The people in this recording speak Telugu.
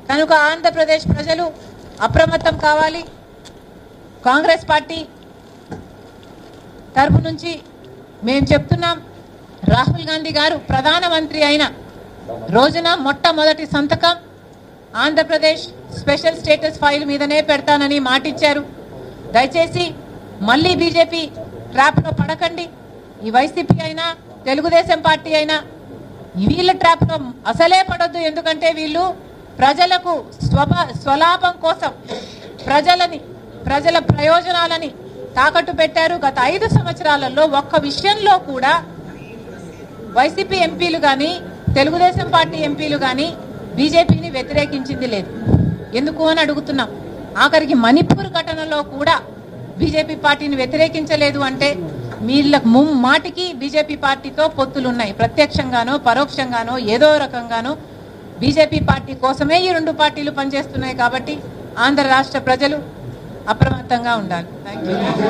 కనుక ఆంధ్రప్రదేశ్ ప్రజలు అప్రమత్తం కావాలి. కాంగ్రెస్ పార్టీ తరపు నుంచి మేము చెప్తున్నాం, రాహుల్ గాంధీ గారు ప్రధానమంత్రి అయిన రోజున మొట్టమొదటి సంతకం ఆంధ్రప్రదేశ్ స్పెషల్ స్టేటస్ ఫైల్ మీదనే పెడతానని మాటిచ్చారు. దయచేసి మళ్ళీ బీజేపీ ట్రాప్లో పడకండి. ఈ వైసీపీ అయినా తెలుగుదేశం పార్టీ అయినా వీళ్ళ ట్రాప్లో అసలే పడొద్దు. ఎందుకంటే వీళ్ళు ప్రజలకు స్వలాభం కోసం ప్రజల ప్రయోజనాలని తాకట్టు పెట్టారు. గత 5 సంవత్సరాలలో ఒక్క విషయంలో కూడా వైసీపీ ఎంపీలు కానీ తెలుగుదేశం పార్టీ ఎంపీలు కానీ బీజేపీని వ్యతిరేకించింది లేదు. ఎందుకు అని అడుగుతున్నాం. ఆఖరికి మణిపూర్ ఘటనలో కూడా బీజేపీ పార్టీని వ్యతిరేకించలేదు అంటే వీళ్ళకు మాటికి బీజేపీ పార్టీతో పొత్తులున్నాయి. ప్రత్యక్షంగానో పరోక్షంగానో ఏదో రకంగానో బీజేపీ పార్టీ కోసమే ఈ 2 పార్టీలు పనిచేస్తున్నాయి. కాబట్టి ఆంధ్ర రాష్ట్ర ప్రజలు అప్రమత్తంగా ఉండాలి. Thank you.